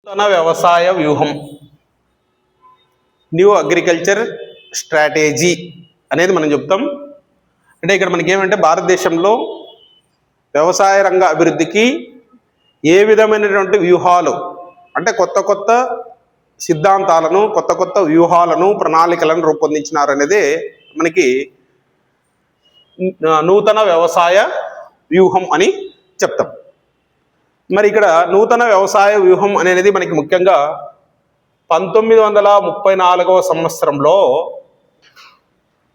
నూతన వ్యవసాయ వ్యూహం, న్యూ అగ్రికల్చర్ స్ట్రాటజీ అనేది మనం చెప్తాం. అంటే ఇక్కడ మనకి ఏమంటే భారతదేశంలో వ్యవసాయ రంగ అభివృద్ధికి ఏ విధమైనటువంటి వ్యూహాలు అంటే కొత్త కొత్త సిద్ధాంతాలను, కొత్త కొత్త వ్యూహాలను, ప్రణాళికలను రూపొందించినారు అనేది మనకి నూతన వ్యవసాయ వ్యూహం అని చెప్తాం. మరి ఇక్కడ నూతన వ్యవసాయ వ్యూహం అనేది మనకి ముఖ్యంగా 1934వ సంవత్సరంలో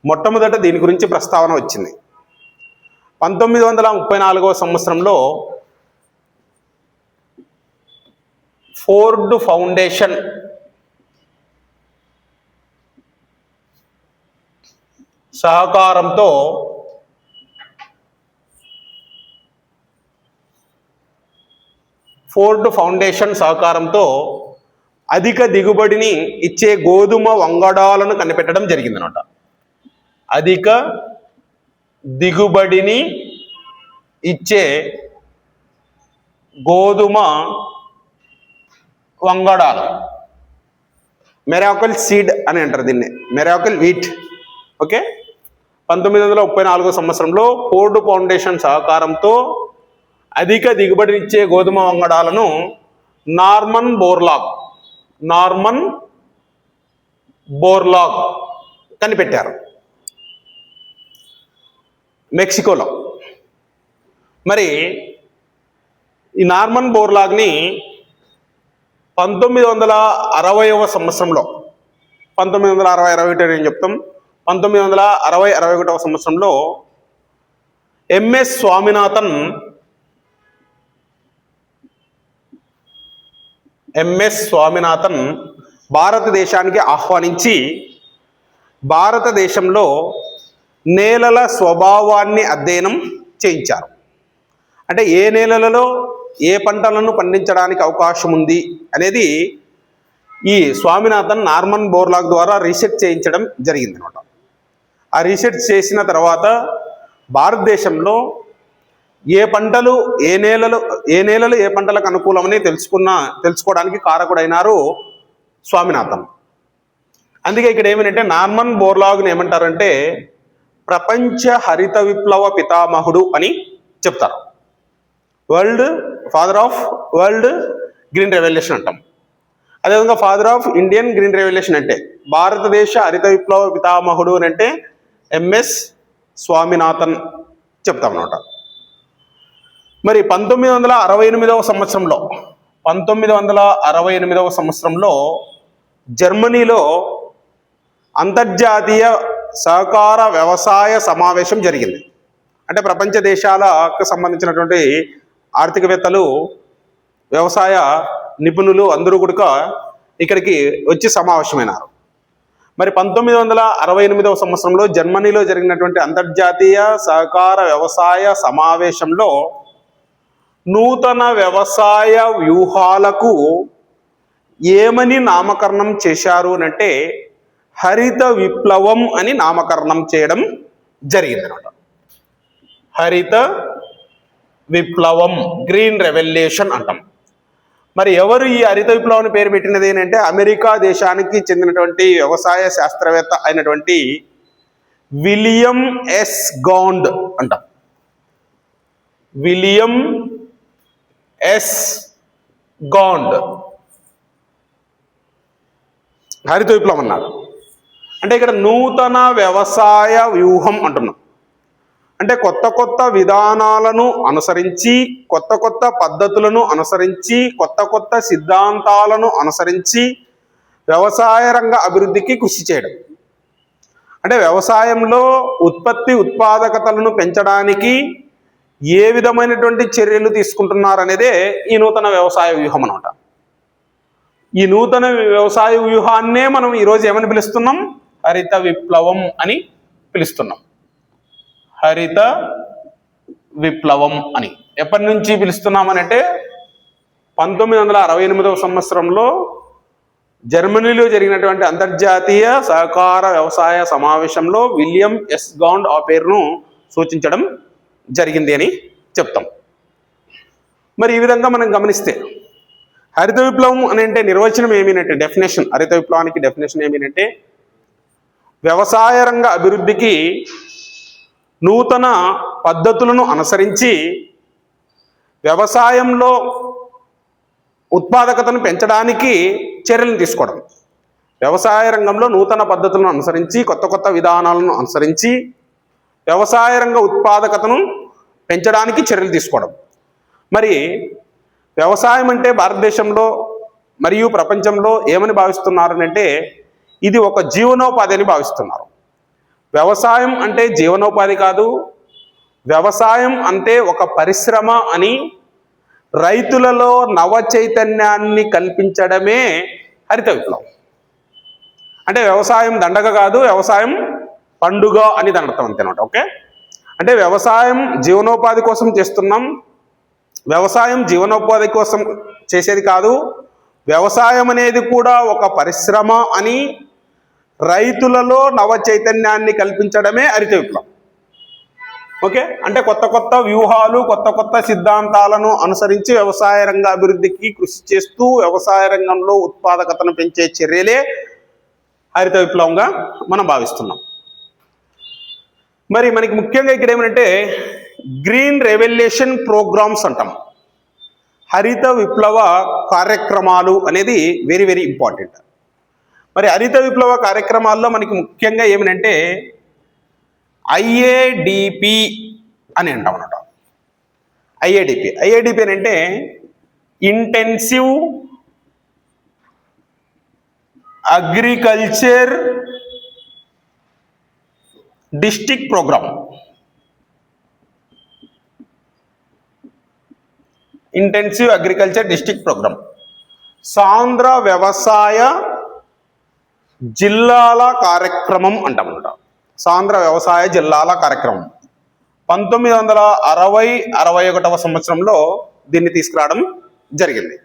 మొట్టమొదట దీని గురించి ప్రస్తావన వచ్చింది. 1934వ సంవత్సరంలో ఫోర్డ్ ఫౌండేషన్ సహకారంతో అధిక దిగుబడిని ఇచ్చే గోధుమ వంగడాలను కనిపెట్టడం జరిగిందనమాట. అధిక దిగుబడిని ఇచ్చే గోధుమ వంగడాలు, మెరాకిల్ సీడ్ అని అంటారు దీన్ని, మెరాకిల్ వీట్. ఓకే, 1934 సంవత్సరంలో ఫోర్డ్ ఫౌండేషన్ సహకారంతో అధిక దిగుబడినిచ్చే గోధుమ వంగడాలను నార్మన్ బోర్లాగ్ కనిపెట్టారు మెక్సికోలో. మరి ఈ నార్మన్ బోర్లాగ్ని 1960వ సంవత్సరంలో 1960-61 నేను చెప్తాం. 1960-61వ సంవత్సరంలో ఎంఎస్ స్వామినాథన్ భారతదేశానికి ఆహ్వానించి భారతదేశంలో నేలల స్వభావాన్ని అధ్యయనం చేయించారు. అంటే ఏ నేలలలో ఏ పంటలను పండించడానికి అవకాశం ఉంది అనేది ఈ స్వామినాథన్ నార్మన్ బోర్లాగ్ ద్వారా రీసెర్చ్ చేయించడం జరిగిందనమాట. ఆ రీసెర్చ్ చేసిన తర్వాత భారతదేశంలో ఏ నేలలు ఏ పంటలకు అనుకూలమని తెలుసుకోవడానికి కారకుడైనారు స్వామినాథన్. అందుకే ఇక్కడ ఏమిటంటే నార్మన్ బోర్లాగ్ని ఏమంటారంటే ప్రపంచ హరిత విప్లవ పితామహుడు అని చెప్తారు. Father of world green revolution అంటాం. అదేవిధంగా father of Indian green revolution అంటే భారతదేశ హరిత విప్లవ పితామహుడు అని అంటే ఎంఎస్ స్వామినాథన్ చెప్తాం అన్నమాట. మరి 1968వ సంవత్సరంలో జర్మనీలో అంతర్జాతీయ సహకార వ్యవసాయ సమావేశం జరిగింది. అంటే ప్రపంచ దేశాలకు సంబంధించినటువంటి ఆర్థికవేత్తలు, వ్యవసాయ నిపుణులు అందరూ కూడా ఇక్కడికి వచ్చి సమావేశమైనారు. మరి 1968వ సంవత్సరంలో జర్మనీలో జరిగినటువంటి అంతర్జాతీయ సహకార వ్యవసాయ సమావేశంలో నూతన వ్యవసాయ వ్యూహాలకు ఏమని నామకరణం చేశారు అంటే హరిత విప్లవం అని నామకరణం చేయడం జరిగిందనమాట. హరిత విప్లవం, గ్రీన్ రెవల్యూషన్ అంటాం. మరి ఎవరు ఈ హరిత విప్లవాన్ని పేరు పెట్టినది ఏంటంటే అమెరికా దేశానికి చెందినటువంటి వ్యవసాయ శాస్త్రవేత్త అయినటువంటి విలియం ఎస్ గాండ్ అంటాం. విలియం ఎస్ గాండ్ హరిత విప్లవం అన్నారు. అంటే ఇక్కడ నూతన వ్యవసాయ వ్యూహం అంటున్నాం. అంటే కొత్త కొత్త విధానాలను అనుసరించి, కొత్త కొత్త పద్ధతులను అనుసరించి, కొత్త కొత్త సిద్ధాంతాలను అనుసరించి వ్యవసాయ రంగ అభివృద్ధికి కృషి చేయడం. అంటే వ్యవసాయంలో ఉత్పాదకతలను పెంచడానికి ఏ విధమైనటువంటి చర్యలు తీసుకుంటున్నారు అనేదే ఈ నూతన వ్యవసాయ వ్యూహం అన్నమాట. ఈ నూతన వ్యవసాయ వ్యూహాన్నే మనం ఈరోజు ఏమని పిలుస్తున్నాం? హరిత విప్లవం అని పిలుస్తున్నాం. హరిత విప్లవం అని ఎప్పటి నుంచి పిలుస్తున్నామనంటే 1968వ సంవత్సరంలో జర్మనీలో జరిగినటువంటి అంతర్జాతీయ సహకార వ్యవసాయ సమావేశంలో విలియం ఎస్ గాండ్ ఆ పేరును సూచించడం జరిగింది అని చెప్తాం. మరి ఈ విధంగా మనం గమనిస్తే హరిత విప్లవం అని అంటే నిర్వచనం ఏమిటంటే, డెఫినేషన్, హరిత విప్లవానికి డెఫినేషన్ ఏమిటంటే వ్యవసాయ రంగ అభివృద్ధికి నూతన పద్ధతులను అనుసరించి వ్యవసాయంలో ఉత్పాదకతను పెంచడానికి చర్యలను తీసుకోవడం. వ్యవసాయ రంగంలో నూతన పద్ధతులను అనుసరించి, కొత్త కొత్త విధానాలను అనుసరించి వ్యవసాయ రంగ ఉత్పాదకతను పెంచడానికి చర్యలు తీసుకోవడం. మరి వ్యవసాయం అంటే భారతదేశంలో మరియు ప్రపంచంలో ఏమని భావిస్తున్నారు అంటే ఇది ఒక జీవనోపాధి అని భావిస్తున్నారు. వ్యవసాయం అంటే జీవనోపాధి కాదు, వ్యవసాయం అంటే ఒక పరిశ్రమ అని, రైతులలో నవ చైతన్యాన్ని కల్పించడమే హరిత విప్లవం. అంటే వ్యవసాయం దండగ కాదు, వ్యవసాయం పండుగ అని దాని అర్థం అంతేనమాట. ఓకే, అంటే వ్యవసాయం జీవనోపాధి కోసం చేస్తున్నాం, వ్యవసాయం జీవనోపాధి కోసం చేసేది కాదు, వ్యవసాయం అనేది కూడా ఒక పరిశ్రమ అని రైతులలో నవ చైతన్యాన్ని కల్పించడమే హరిత విప్లవం. ఓకే, అంటే కొత్త కొత్త వ్యూహాలు, కొత్త కొత్త సిద్ధాంతాలను అనుసరించి వ్యవసాయ రంగ అభివృద్ధికి కృషి చేస్తూ వ్యవసాయ రంగంలో ఉత్పాదకతను పెంచే చర్యలే హరిత విప్లవంగా మనం భావిస్తున్నాం. మరి మనకి ముఖ్యంగా ఇక్కడ ఏమంటే గ్రీన్ రెవల్యూషన్ ప్రోగ్రామ్స్ అంటాం. హరిత విప్లవ కార్యక్రమాలు అనేది వెరీ వెరీ ఇంపార్టెంట్. మరి హరిత విప్లవ కార్యక్రమాల్లో మనకి ముఖ్యంగా ఏమిటంటే IADP అని అంటాం అన్నమాట. IADP అని అంటే intensive agriculture district programme. Intensive agriculture district programme, సాంద్ర వ్యవసాయ జిల్లాల కార్యక్రమం అంటాం అన్నమాట. సాంద్ర వ్యవసాయ జిల్లాల కార్యక్రమం 1960-61 సంవత్సరంలో దీన్ని తీసుకురావడం జరిగింది.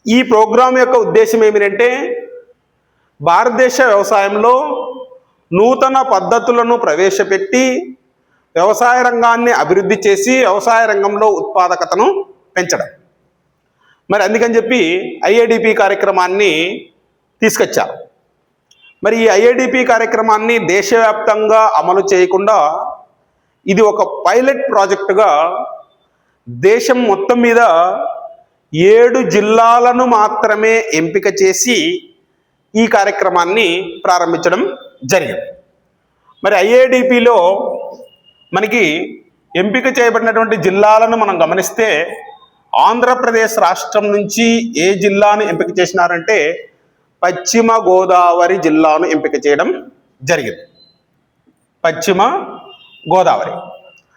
ఈ ప్రోగ్రాం యొక్క ఉద్దేశం ఏమిటంటే భారతదేశ వ్యవసాయంలో నూతన పద్ధతులను ప్రవేశపెట్టి వ్యవసాయ రంగాన్ని అభివృద్ధి చేసి వ్యవసాయ రంగంలో ఉత్పాదకతను పెంచడం. మరి అందుకని చెప్పి IADP కార్యక్రమాన్ని తీసుకొచ్చారు. మరి ఈ IADP కార్యక్రమాన్ని దేశవ్యాప్తంగా అమలు చేయకుండా ఇది ఒక పైలట్ ప్రాజెక్టుగా దేశం మొత్తం మీద 7 జిల్లాలను మాత్రమే ఎంపిక చేసి ఈ కార్యక్రమాన్ని ప్రారంభించడం జరిగింది. మరి IADPలో మనకి ఎంపిక చేయబడినటువంటి జిల్లాలను మనం గమనిస్తే ఆంధ్రప్రదేశ్ రాష్ట్రం నుంచి ఏ జిల్లాను ఎంపిక చేసినారంటే పశ్చిమ గోదావరి జిల్లాను ఎంపిక చేయడం జరిగింది. పశ్చిమ గోదావరి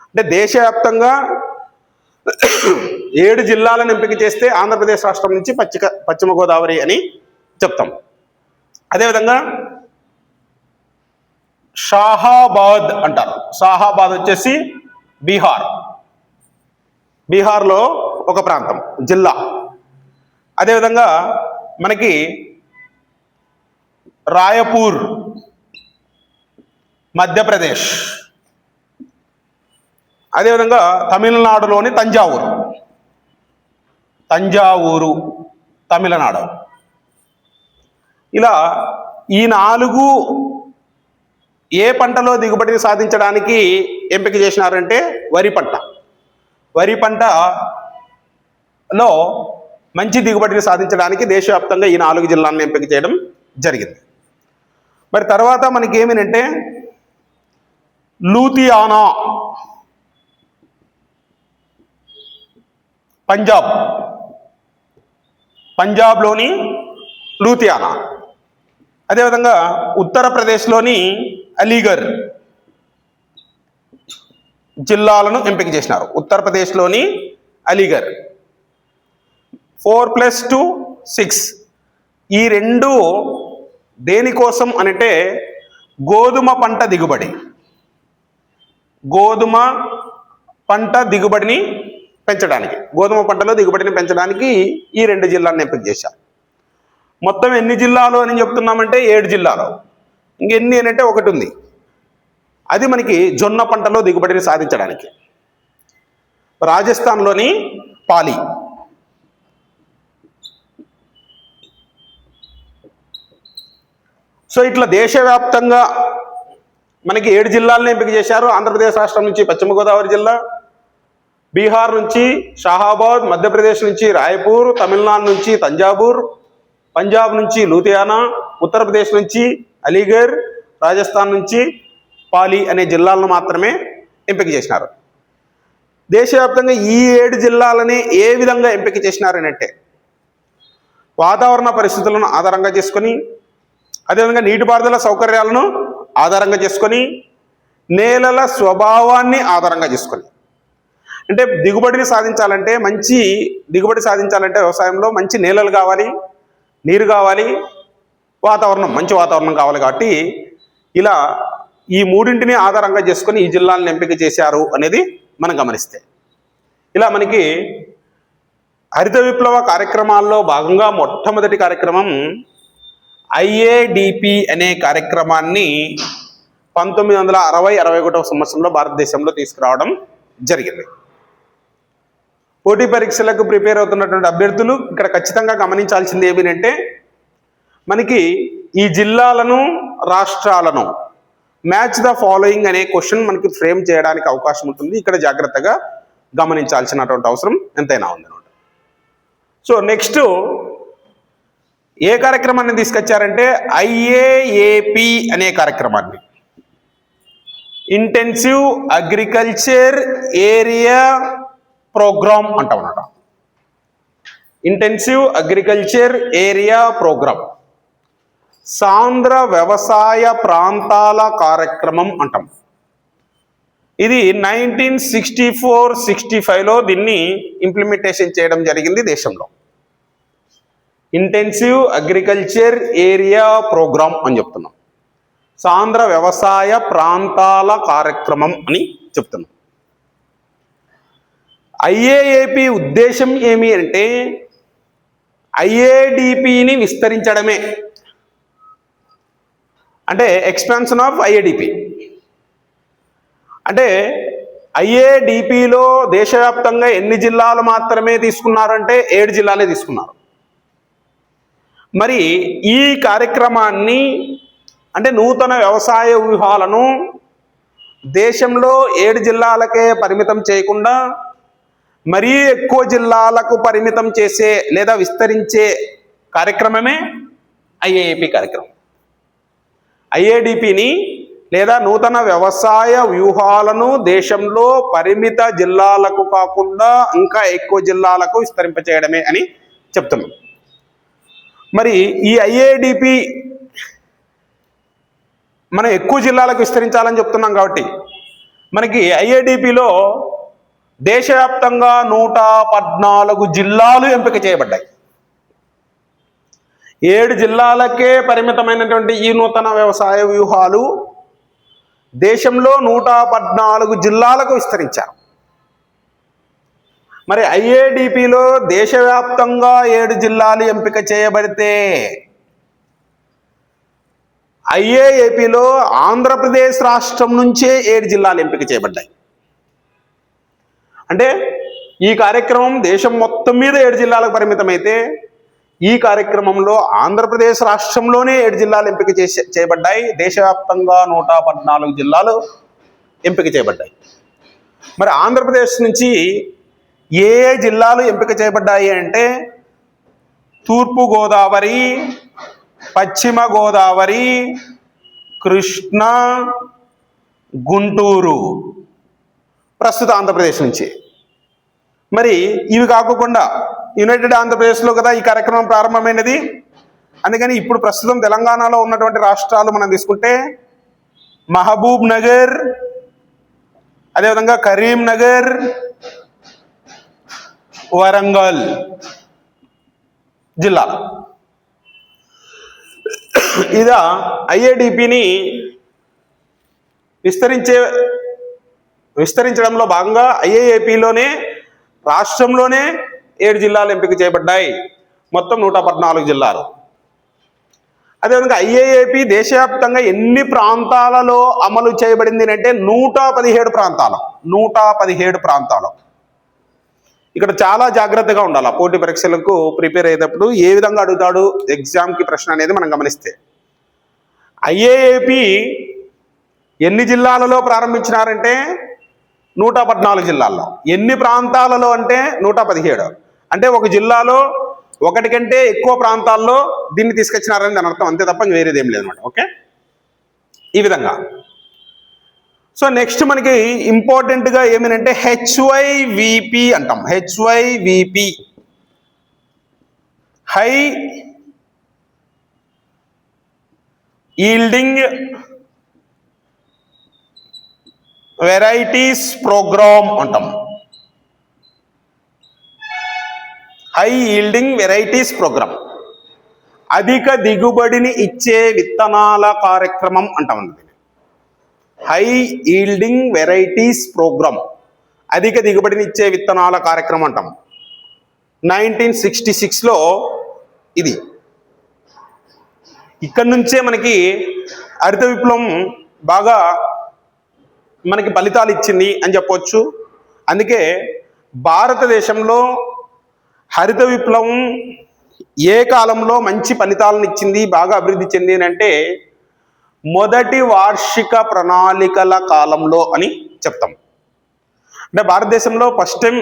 అంటే దేశవ్యాప్తంగా 7 జిల్లాలను ఎంపిక చేస్తే ఆంధ్రప్రదేశ్ రాష్ట్రం నుంచి పశ్చిమ గోదావరి అని చెప్తాం. అదేవిధంగా షాహాబాద్ అంటారు. షాహాబాద్ వచ్చేసి బీహార్లో ఒక ప్రాంతం, జిల్లా. అదేవిధంగా మనకి రాయపూర్ మధ్యప్రదేశ్, అదేవిధంగా తమిళనాడులోని తంజావూరు తమిళనాడు. ఇలా ఈ 4 ఏ పంటలో దిగుబడిని సాధించడానికి ఎంపిక చేసినారంటే వరి పంటలో మంచి దిగుబడిని సాధించడానికి దేశవ్యాప్తంగా ఈ 4 జిల్లాలను ఎంపిక చేయడం జరిగింది. మరి తర్వాత మనకి ఏమిటంటే లూధియానా, పంజాబ్లోని లూధియానా, అదేవిధంగా ఉత్తరప్రదేశ్లోని అలీగర్ జిల్లాలను ఎంపిక చేసినారు. ఉత్తరప్రదేశ్లోని అలీగర్ 4+2 6. ఈ 2 దేనికోసం అంటే గోధుమ పంట దిగుబడిని పెంచడానికి, గోధుమ పంటలో దిగుబడిని పెంచడానికి ఈ 2 జిల్లాలను ఎంపిక చేశారు. మొత్తం ఎన్ని జిల్లాలు అని చెప్తున్నామంటే 7 జిల్లాలు. ఇంకెన్ని అంటే ఒకటి ఉంది, అది మనకి జొన్న పంటలో దిగుబడిని సాధించడానికి. రాజస్థాన్లోని పాలి, సో ఇట్లా దేశవ్యాప్తంగా మనకి 7 జిల్లాలను ఎంపిక చేశారు. ఆంధ్రప్రదేశ్ రాష్ట్రం నుంచి పశ్చిమ గోదావరి జిల్లా, బీహార్ నుంచి షాహాబాద్, మధ్యప్రదేశ్ నుంచి రాయ్పూర్, తమిళనాడు నుంచి తంజావూర్, పంజాబ్ నుంచి లూధియానా, ఉత్తరప్రదేశ్ నుంచి అలీగఢ్, రాజస్థాన్ నుంచి పాలి అనే జిల్లాలను మాత్రమే ఎంపిక చేసినారు. దేశవ్యాప్తంగా ఈ 7 జిల్లాలని ఏ విధంగా ఎంపిక చేసినారనంటే వాతావరణ పరిస్థితులను ఆధారంగా చేసుకొని, అదేవిధంగా నీటిపారుదల సౌకర్యాలను ఆధారంగా చేసుకొని, నేలల స్వభావాన్ని ఆధారంగా చేసుకొని, అంటే దిగుబడిని సాధించాలంటే మంచి దిగుబడి సాధించాలంటే వ్యవసాయంలో మంచి నేలలు కావాలి, నీరు కావాలి, మంచి వాతావరణం కావాలి. కాబట్టి ఇలా ఈ మూడింటిని ఆధారంగా చేసుకొని ఈ జిల్లాలను ఎంపిక చేశారు అనేది మనం గమనిస్తే, ఇలా మనకి హరిత విప్లవ కార్యక్రమాల్లో భాగంగా మొట్టమొదటి కార్యక్రమం IADP అనే కార్యక్రమాన్ని 1960-61 సంవత్సరంలో భారతదేశంలో తీసుకురావడం జరిగింది. పోటీ పరీక్షలకు ప్రిపేర్ అవుతున్నటువంటి అభ్యర్థులు ఇక్కడ ఖచ్చితంగా గమనించాల్సింది ఏమిటంటే, మనకి ఈ జిల్లాలను రాష్ట్రాలను మ్యాచ్ ద ఫాలోయింగ్ అనే క్వశ్చన్ మనకి ఫ్రేమ్ చేయడానికి అవకాశం ఉంటుంది. ఇక్కడ జాగ్రత్తగా గమనించాల్సినటువంటి అవసరం ఎంతైనా ఉందన్నమాట. సో నెక్స్ట్ ఏ కార్యక్రమాన్ని తీసుకొచ్చారంటే IAAP అనే కార్యక్రమాన్ని, ఇంటెన్సివ్ అగ్రికల్చర్ ఏరియా ప్రోగ్రామ్ అంటాం అన్నమాట. ఇంటెన్సివ్ అగ్రికల్చర్ ఏరియా ప్రోగ్రామ్, సాంద్ర వ్యవసాయ ప్రాంతాల కార్యక్రమం అంటాం. ఇది 1964-65లో దీన్ని ఇంప్లిమెంటేషన్ చేయడం జరిగింది దేశంలో. ఇంటెన్సివ్ అగ్రికల్చర్ ఏరియా ప్రోగ్రామ్ అని చెప్తున్నాం, సాంద్ర వ్యవసాయ ప్రాంతాల కార్యక్రమం అని చెప్తున్నాం. IAAP ఉద్దేశం ఏమి అంటే IADPని విస్తరించడమే, అంటే ఎక్స్పాన్షన్ ఆఫ్ IADP. అంటే IADPలో దేశవ్యాప్తంగా ఎన్ని జిల్లాలు మాత్రమే తీసుకున్నారంటే 7 జిల్లాలే తీసుకున్నారు. మరి ఈ కార్యక్రమాన్ని అంటే నూతన వ్యవసాయ వ్యూహాలను దేశంలో 7 జిల్లాలకే పరిమితం చేయకుండా మరీ ఎక్కువ జిల్లాలకు పరిమితం చేసే లేదా విస్తరించే కార్యక్రమమే IAAP కార్యక్రమం. IADPని లేదా నూతన వ్యవసాయ వ్యూహాలను దేశంలో పరిమిత జిల్లాలకు కాకుండా ఇంకా ఎక్కువ జిల్లాలకు విస్తరింపచేయడమే అని చెప్తున్నాం. మరి ఈ IADP మనం ఎక్కువ జిల్లాలకు విస్తరించాలని చెప్తున్నాం కాబట్టి మనకి IADPలో దేశవ్యాప్తంగా 114 జిల్లాలు ఎంపిక చేయబడ్డాయి. 7 జిల్లాలకే పరిమితమైనటువంటి ఈ నూతన వ్యవసాయ వ్యూహాలు దేశంలో 114 జిల్లాలకు విస్తరించారు. మరి IADPలో దేశవ్యాప్తంగా 7 జిల్లాలు ఎంపిక చేయబడితే IAAPలో ఆంధ్రప్రదేశ్ రాష్ట్రం నుంచే 7 జిల్లాలు ఎంపిక చేయబడ్డాయి. అంటే ఈ కార్యక్రమం దేశం మొత్తం మీద 7 జిల్లాలకు పరిమితమైతే ఈ కార్యక్రమంలో ఆంధ్రప్రదేశ్ రాష్ట్రంలోనే 7 జిల్లాలు ఎంపిక చేయబడ్డాయి. దేశవ్యాప్తంగా 114 జిల్లాలు ఎంపిక చేయబడ్డాయి. మరి ఆంధ్రప్రదేశ్ నుంచి ఏ జిల్లాలు ఎంపిక చేయబడ్డాయి అంటే తూర్పు గోదావరి, పశ్చిమ గోదావరి, కృష్ణా, గుంటూరు ప్రస్తుత ఆంధ్రప్రదేశ్ నుంచి. మరి ఇవి కాకుండా యునైటెడ్ ఆంధ్రప్రదేశ్లో కదా ఈ కార్యక్రమం ప్రారంభమైనది. అందుకని ఇప్పుడు ప్రస్తుతం తెలంగాణలో ఉన్నటువంటి రాష్ట్రాలు మనం తీసుకుంటే మహబూబ్ నగర్, అదేవిధంగా కరీంనగర్, వరంగల్ జిల్లాలు. ఇదా IADPని విస్తరించడంలో భాగంగా IAAPలోనే రాష్ట్రంలోనే 7 జిల్లాలు ఎంపిక చేయబడ్డాయి. మొత్తం 114 జిల్లాలు. అదేవిధంగా IAAP దేశవ్యాప్తంగా ఎన్ని ప్రాంతాలలో అమలు చేయబడింది అంటే 117 ప్రాంతాలు. 117 ప్రాంతాలు. ఇక్కడ చాలా జాగ్రత్తగా ఉండాలి. పోటీ పరీక్షలకు ప్రిపేర్ అయ్యేటప్పుడు ఏ విధంగా అడుగుతాడు ఎగ్జామ్కి ప్రశ్న అనేది మనం గమనిస్తే ఐఏఏపి ఎన్ని జిల్లాలలో ప్రారంభించినారంటే 114 జిల్లాల్లో. ఎన్ని ప్రాంతాలలో అంటే 117. అంటే ఒక జిల్లాలో ఒకటి కంటే ఎక్కువ ప్రాంతాల్లో దీన్ని తీసుకొచ్చినారని దాని అర్థం, అంతే తప్ప వేరేది ఏం లేదన్నమాట. ఓకే, ఈ విధంగా. సో నెక్స్ట్ మనకి ఇంపార్టెంట్గా ఏమనంటే హెచ్వైవిపి అంటాం. హెచ్వైవిపి హై ఈల్డింగ్ వెరైటీస్ ప్రోగ్రామ్ అంటాం. హై ఈల్డింగ్ వెరైటీస్ ప్రోగ్రామ్, అధిక దిగుబడిని ఇచ్చే విత్తనాల కార్యక్రమం అంటాం. హై ఈల్డింగ్ వెరైటీస్ ప్రోగ్రామ్, అధిక దిగుబడిని ఇచ్చే విత్తనాల కార్యక్రమం అంటాం. 1966లో ఇది. ఇక్కడి నుంచే మనకి హరిత విప్లవం బాగా మనకి ఫలితాలు ఇచ్చింది అని చెప్పవచ్చు. అందుకే భారతదేశంలో హరిత విప్లవం ఏ కాలంలో మంచి ఫలితాలను ఇచ్చింది, బాగా అభివృద్ధి చెంది అంటే మొదటి వార్షిక ప్రణాళికల కాలంలో అని చెప్తాం. అంటే భారతదేశంలో ఫస్ట్ టైం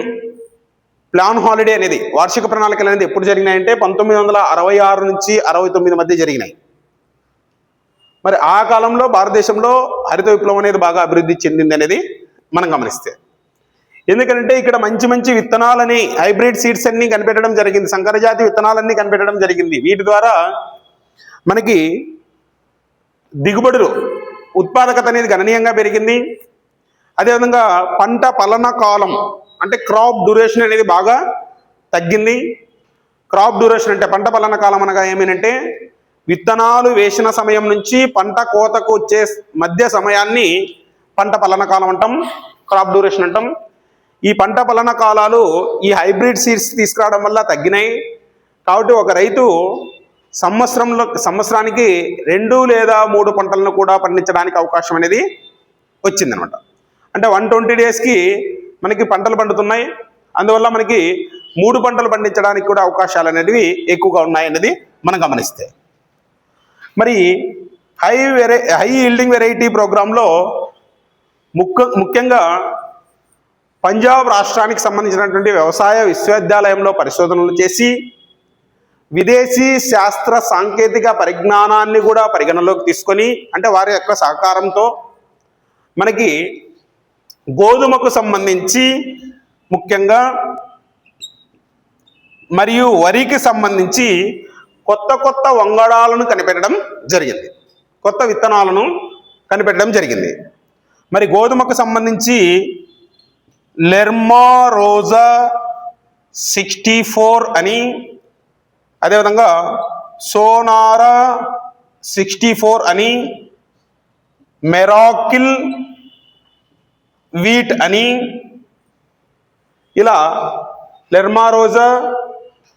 ప్లాన్ హాలిడే అనేది, వార్షిక ప్రణాళికలు అనేది ఎప్పుడు జరిగినాయంటే 1966 నుంచి 69 మధ్య జరిగినాయి. మరి ఆ కాలంలో భారతదేశంలో హరిత విప్లవం అనేది బాగా అభివృద్ధి చెందింది అనేది మనం గమనిస్తే, ఎందుకంటే ఇక్కడ మంచి మంచి విత్తనాలని, హైబ్రిడ్ సీడ్స్ అన్ని కనిపెట్టడం జరిగింది, సంకరజాతి విత్తనాలన్నీ కనిపెట్టడం జరిగింది. వీటి ద్వారా మనకి దిగుబడులు, ఉత్పాదకత అనేది గణనీయంగా పెరిగింది. అదేవిధంగా పంట ఫలన కాలం అంటే క్రాప్ డ్యూరేషన్ అనేది బాగా తగ్గింది. క్రాప్ డ్యూరేషన్ అంటే పంట ఫలన కాలం అనగా ఏమేనంటే విత్తనాలు వేసిన సమయం నుంచి పంట కోతకు వచ్చే మధ్య సమయాన్ని పంట ఫలన కాలం అంటాం, క్రాప్ డ్యూరేషన్ అంటాం. ఈ పంట ఫలన కాలాలు ఈ హైబ్రిడ్ సీడ్స్ తీసుకురావడం వల్ల తగ్గినాయి. కాబట్టి ఒక రైతు సంవత్సరానికి 2 లేదా 3 పంటలను కూడా పండించడానికి అవకాశం అనేది వచ్చిందనమాట. అంటే 120 డేస్కి మనకి పంటలు పండుతున్నాయి. అందువల్ల మనకి 3 పంటలు పండించడానికి కూడా అవకాశాలు అనేవి ఎక్కువగా ఉన్నాయి అనేది మనం గమనిస్తే, మరి హై ఈల్డింగ్ వెరైటీ ప్రోగ్రాంలో ముఖ్యంగా పంజాబ్ రాష్ట్రానికి సంబంధించినటువంటి వ్యవసాయ విశ్వవిద్యాలయంలో పరిశోధనలు చేసి విదేశీ శాస్త్ర సాంకేతిక పరిజ్ఞానాన్ని కూడా పరిగణలోకి తీసుకొని, అంటే వారి యొక్క సహకారంతో మనకి గోధుమకు సంబంధించి ముఖ్యంగా మరియు వరికి సంబంధించి కొత్త కొత్త వంగడాలను కనిపెట్టడం జరిగింది, కొత్త విత్తనాలను కనిపెట్టడం జరిగింది. మరి గోధుమకు సంబంధించి లెర్మా రోజా 64 అని, అదేవిధంగా సోనారా 64 అని, మెరాకిల్ వీట్ అని, ఇలా లెర్మా రోజా,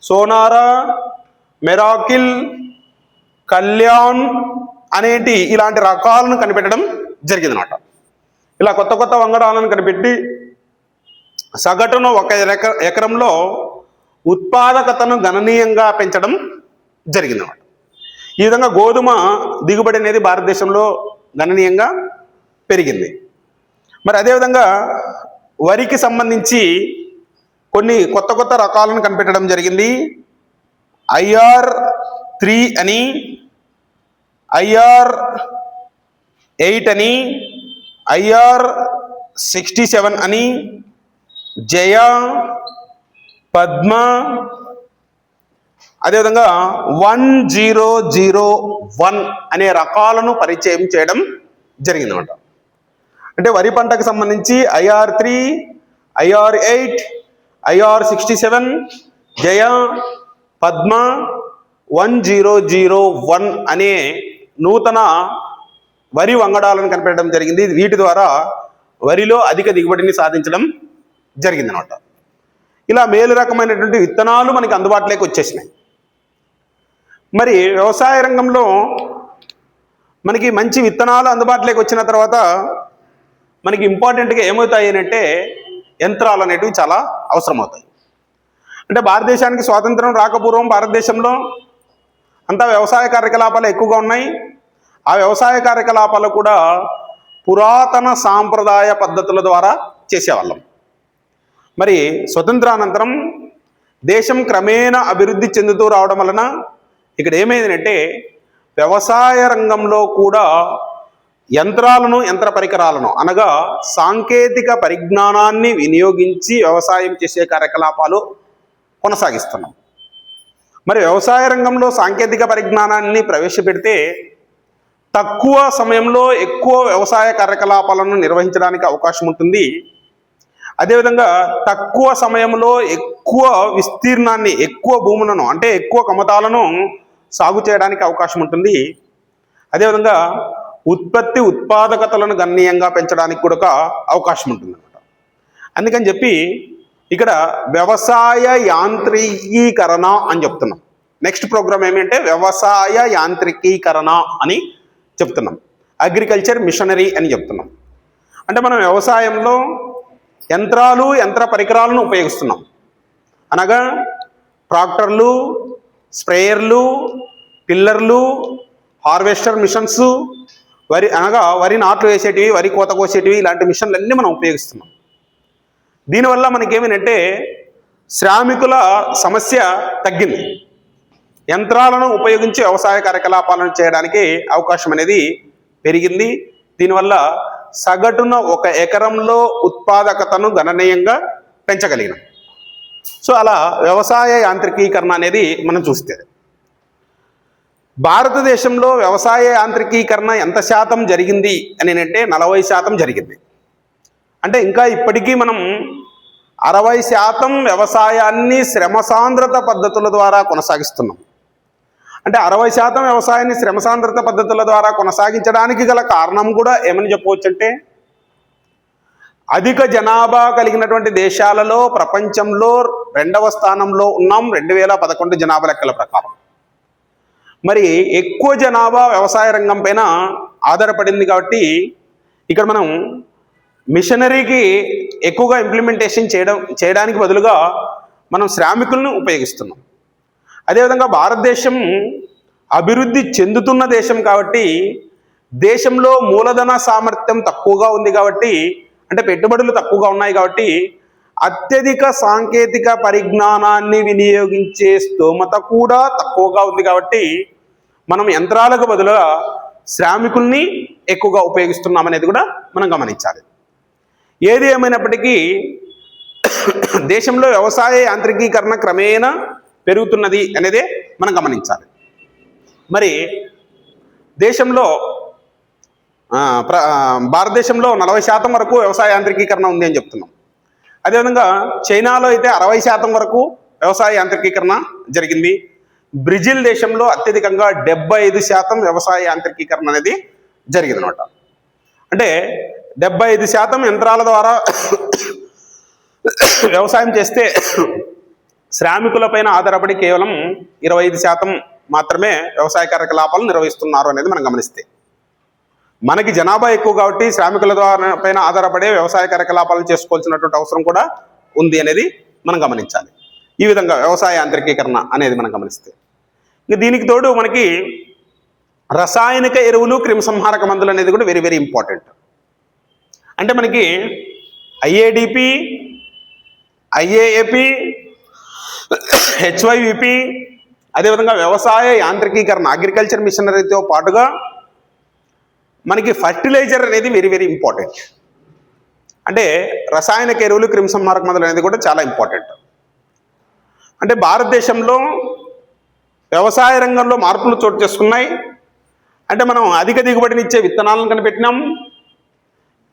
సోనారా, మెరాకిల్, కళ్యాణ్ అనేటి ఇలాంటి రకాలను కనిపెట్టడం జరిగిందన్నమాట. ఇలా కొత్త కొత్త వంగడాలను కనిపెట్టి సగటున 1 ఎకరంలో ఉత్పాదకతను గణనీయంగా పెంచడం జరిగిందన్నమాట. ఈ విధంగా గోధుమ దిగుబడి అనేది భారతదేశంలో గణనీయంగా పెరిగింది. మరి అదేవిధంగా వరికి సంబంధించి కొన్ని కొత్త కొత్త రకాలను కనిపెట్టడం జరిగింది. IR3 అని, IR8 అని, IR67 అని, జయ, పద్మ, అదేవిధంగా 1001 అనే రకాలను పరిచయం చేయడం జరిగిందన్నమాట. అంటే వరి పంటకు సంబంధించి IR3, IR8, IR67, జయ, పద్మ, 1001 అనే నూతన వరి వంగడాలను కనిపెట్టడం జరిగింది. వీటి ద్వారా వరిలో అధిక దిగుబడిని సాధించడం జరిగిందనమాట. ఇలా మేలు రకమైనటువంటి విత్తనాలు మనకి అందుబాటులోకి వచ్చేసినాయి. మరి వ్యవసాయ రంగంలో మనకి మంచి విత్తనాలు అందుబాటులోకి వచ్చిన తర్వాత మనకి ఇంపార్టెంట్గా ఏమవుతాయి అంటే యంత్రాలు అనేటివి చాలా అవసరమవుతాయి. అంటే భారతదేశానికి స్వాతంత్రం రాకపూర్వం భారతదేశంలో అంతా వ్యవసాయ కార్యకలాపాలు ఎక్కువగా ఉన్నాయి. ఆ వ్యవసాయ కార్యకలాపాలు కూడా పురాతన సాంప్రదాయ పద్ధతుల ద్వారా చేసేవాళ్ళం. మరి స్వతంత్రానంతరం దేశం క్రమేణా అభివృద్ధి చెందుతూ రావడం వలన ఇక్కడ ఏమైందంటే వ్యవసాయ రంగంలో కూడా యంత్రాలను, యంత్ర పరికరాలను అనగా సాంకేతిక పరిజ్ఞానాన్ని వినియోగించి వ్యవసాయం చేసే కార్యకలాపాలు కొనసాగిస్తున్నాం. మరి వ్యవసాయ రంగంలో సాంకేతిక పరిజ్ఞానాన్ని ప్రవేశపెడితే తక్కువ సమయంలో ఎక్కువ వ్యవసాయ కార్యకలాపాలను నిర్వహించడానికి అవకాశం ఉంటుంది. అదేవిధంగా తక్కువ సమయంలో ఎక్కువ విస్తీర్ణాన్ని, ఎక్కువ భూములను అంటే ఎక్కువ కమతాలను సాగు చేయడానికి అవకాశం ఉంటుంది. అదేవిధంగా ఉత్పత్తి, ఉత్పాదకతలను గణనీయంగా పెంచడానికి కూడా అవకాశం ఉంటుంది అన్నమాట. అందుకని చెప్పి ఇక్కడ వ్యవసాయ యాంత్రికీకరణ అని చెప్తున్నాం. నెక్స్ట్ ప్రోగ్రామ్ ఏమంటే వ్యవసాయ యాంత్రికీకరణ అని చెప్తున్నాం. అగ్రికల్చర్ మిషనరీ అని చెప్తున్నాం. అంటే మనం వ్యవసాయంలో యంత్రాలు, యంత్ర పరికరాలను ఉపయోగిస్తున్నాం. అనగా ట్రాక్టర్లు, స్ప్రేయర్లు, టిల్లర్లు, హార్వెస్టర్ మిషన్స్, వరి నాట్లు వేసేటివి, వరి కోత కోసేటివి, ఇలాంటి మిషన్లు అన్నీ మనం ఉపయోగిస్తున్నాం. దీనివల్ల మనకేమేంటంటే శ్రామికుల సమస్య తగ్గింది. యంత్రాలను ఉపయోగించి వ్యవసాయ కార్యకలాపాలను చేయడానికి అవకాశం అనేది పెరిగింది. దీనివల్ల సగటున 1 ఎకరంలో ఉత్పాదకతను గణనీయంగా పెంచగలిగినాం. సో అలా వ్యవసాయ యాంత్రికీకరణ అనేది మనం చూస్తే భారతదేశంలో వ్యవసాయ యాంత్రికీకరణ ఎంత శాతం జరిగింది అని అంటే 40% జరిగింది. అంటే ఇంకా ఇప్పటికీ మనం 60% వ్యవసాయాన్ని శ్రమ సాంద్రత పద్ధతుల ద్వారా కొనసాగిస్తున్నాం. అంటే 60% వ్యవసాయాన్ని శ్రమ సాంద్రత పద్ధతుల ద్వారా కొనసాగించడానికి గల కారణం కూడా ఏమని చెప్పవచ్చు అంటే అధిక జనాభా కలిగినటువంటి దేశాలలో ప్రపంచంలో 2వ స్థానంలో ఉన్నాం 2011 జనాభా లెక్కల ప్రకారం. మరి ఎక్కువ జనాభా వ్యవసాయ రంగం పైన ఆధారపడింది కాబట్టి ఇక్కడ మనం మిషనరీకి ఎక్కువగా ఇంప్లిమెంటేషన్ చేయడానికి బదులుగా మనం శ్రామికులను ఉపయోగిస్తున్నాం. అదేవిధంగా భారతదేశం అభివృద్ధి చెందుతున్న దేశం కాబట్టి దేశంలో మూలధన సామర్థ్యం తక్కువగా ఉంది కాబట్టి, అంటే పెట్టుబడులు తక్కువగా ఉన్నాయి కాబట్టి అత్యధిక సాంకేతిక పరిజ్ఞానాన్ని వినియోగించే స్తోమత కూడా తక్కువగా ఉంది కాబట్టి మనం యంత్రాలకు బదులుగా శ్రామికుల్ని ఎక్కువగా ఉపయోగిస్తున్నాం అనేది కూడా మనం గమనించాలి. ఏది ఏమైనప్పటికీ దేశంలో వ్యవసాయ యాంత్రికీకరణ క్రమేణా పెరుగుతున్నది అనేదే మనం గమనించాలి. మరి దేశంలో భారతదేశంలో 40% వరకు వ్యవసాయ యాంత్రికీకరణ ఉంది అని చెప్తున్నాం. అదేవిధంగా చైనాలో అయితే 60% వరకు వ్యవసాయ యాంత్రికీకరణ జరిగింది. బ్రెజిల్ దేశంలో అత్యధికంగా 75% వ్యవసాయ యాంత్రికీకరణ అనేది జరిగింది అనమాట. అంటే 75% యంత్రాల ద్వారా వ్యవసాయం చేస్తే శ్రామికులపైన ఆధారపడి కేవలం 25% మాత్రమే వ్యవసాయ కార్యకలాపాలు నిర్వహిస్తున్నారు అనేది మనం గమనిస్తే, మనకి జనాభా ఎక్కువ కాబట్టి శ్రామికుల ద్వారా పైన ఆధారపడే వ్యవసాయ కార్యకలాపాలను చేసుకోవాల్సినటువంటి అవసరం కూడా ఉంది అనేది మనం గమనించాలి. ఈ విధంగా వ్యవసాయ యాంత్రికీకరణ అనేది మనం గమనిస్తే, ఇంకా దీనికి తోడు మనకి రసాయనిక ఎరువులు, క్రిమిసంహారక మందులు అనేది కూడా వెరీ వెరీ ఇంపార్టెంట్. అంటే మనకి ఐఏడిపి, ఐఏఏపి, హెచ్వైవిపి, అదేవిధంగా వ్యవసాయ యాంత్రికీకరణ అగ్రికల్చర్ మిషనరీతో పాటుగా మనకి ఫర్టిలైజర్ అనేది వెరీ వెరీ ఇంపార్టెంట్. అంటే రసాయనిక ఎరువులు, క్రిమిసంహారక మందులు అనేది కూడా చాలా ఇంపార్టెంట్. అంటే భారతదేశంలో వ్యవసాయ రంగంలో మార్పులు చోటు చేసుకున్నాయి. అంటే మనం అధిక దిగుబడినిచ్చే విత్తనాలను కనిపెట్టినాం.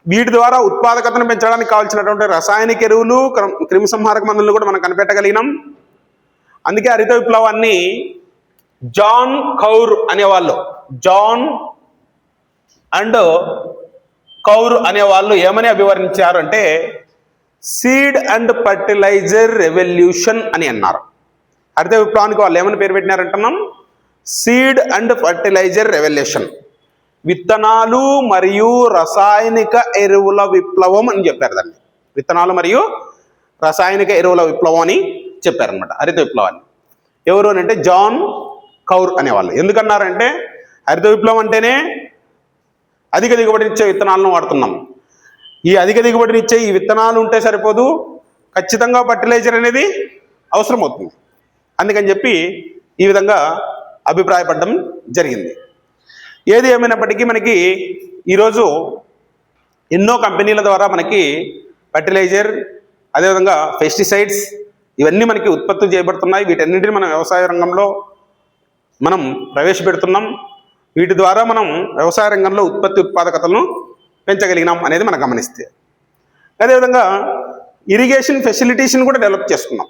వీటి ద్వారా ఉత్పాదకతను పెంచడానికి కావాల్సినటువంటి రసాయనిక ఎరువులు, క్రిమిసంహారక మందులను కూడా మనం కనిపెట్టగలిగినాం. అందుకే హరిత విప్లవాన్ని జాన్ కౌర్ అనేవాళ్ళు, జాన్ అండ్ కౌర్ అనేవాళ్ళు ఏమని అభివర్ణించారు అంటే సీడ్ అండ్ ఫర్టిలైజర్ రెవల్యూషన్ అని అన్నారు. హరిత విప్లవానికి వాళ్ళు ఏమని పేరు పెట్టినారంటున్నాం, సీడ్ అండ్ ఫర్టిలైజర్ రెవల్యూషన్, విత్తనాలు మరియు రసాయనిక ఎరువుల విప్లవం అని చెప్పారు. దాన్ని విత్తనాలు మరియు రసాయనిక ఎరువుల విప్లవం అని చెప్పారనమాట హరిత విప్లవాన్ని. ఎవరు అని అంటే జాన్ కౌర్ అనేవాళ్ళు. ఎందుకన్నారంటే హరిత విప్లవం అంటేనే అధిక దిగుబడినిచ్చే విత్తనాలను వాడుతున్నాం. ఈ అధిక దిగుబడినిచ్చే ఈ విత్తనాలు ఉంటే సరిపోదు, ఖచ్చితంగా ఫర్టిలైజర్ అనేది అవసరం అవుతుంది. అందుకని చెప్పి ఈ విధంగా అభిప్రాయపడడం జరిగింది. ఏది ఏమైనప్పటికీ మనకి ఈరోజు ఎన్నో కంపెనీల ద్వారా మనకి ఫర్టిలైజర్, అదేవిధంగా పెస్టిసైడ్స్ ఇవన్నీ మనకి ఉత్పత్తులు చేయబడుతున్నాయి. వీటన్నింటినీ మనం వ్యవసాయ రంగంలో మనం ప్రవేశపెడుతున్నాం. వీటి ద్వారా మనం వ్యవసాయ రంగంలో ఉత్పాదకతలను పెంచగలిగినాం అనేది మనం గమనిస్తే, అదేవిధంగా ఇరిగేషన్ ఫెసిలిటీస్ని కూడా డెవలప్ చేసుకున్నాం.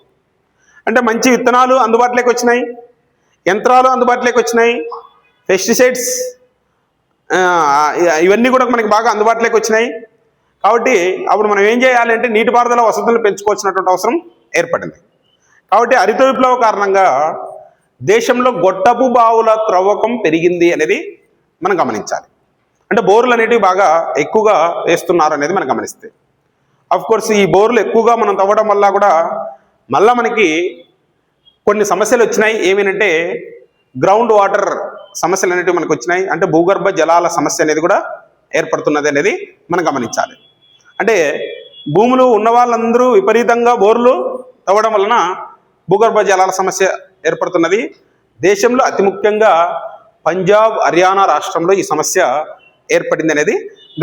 అంటే మంచి విత్తనాలు అందుబాటులోకి వచ్చినాయి, యంత్రాలు అందుబాటులోకి వచ్చినాయి, పెస్టిసైడ్స్ ఇవన్నీ కూడా మనకి బాగా అందుబాటులోకి వచ్చినాయి. కాబట్టి అప్పుడు మనం ఏం చేయాలి అంటే నీటిపారుదల వసతులను పెంచుకోవాల్సినటువంటి అవసరం ఏర్పడింది. కాబట్టి హరిత విప్లవ కారణంగా దేశంలో గొట్టపు బావుల త్రవ్వకం పెరిగింది అనేది మనం గమనించాలి. అంటే బోర్లు అనేటివి బాగా ఎక్కువగా వేస్తున్నారు అనేది మనం గమనిస్తే, కోర్స్ ఈ బోర్లు ఎక్కువగా మనం తవ్వడం వల్ల కూడా మళ్ళీ మనకి కొన్ని సమస్యలు వచ్చినాయి. ఏమేనంటే గ్రౌండ్ వాటర్ సమస్యలు అనేటివి మనకు వచ్చినాయి. అంటే భూగర్భ జలాల సమస్య అనేది కూడా ఏర్పడుతున్నది అనేది మనం గమనించాలి. అంటే భూములు ఉన్న వాళ్ళందరూ విపరీతంగా బోర్లు తవ్వడం వలన భూగర్భ జలాల సమస్య ఏర్పడుతున్నది. దేశంలో అతి ముఖ్యంగా పంజాబ్, హర్యానా రాష్ట్రంలో ఈ సమస్య ఏర్పడింది అనేది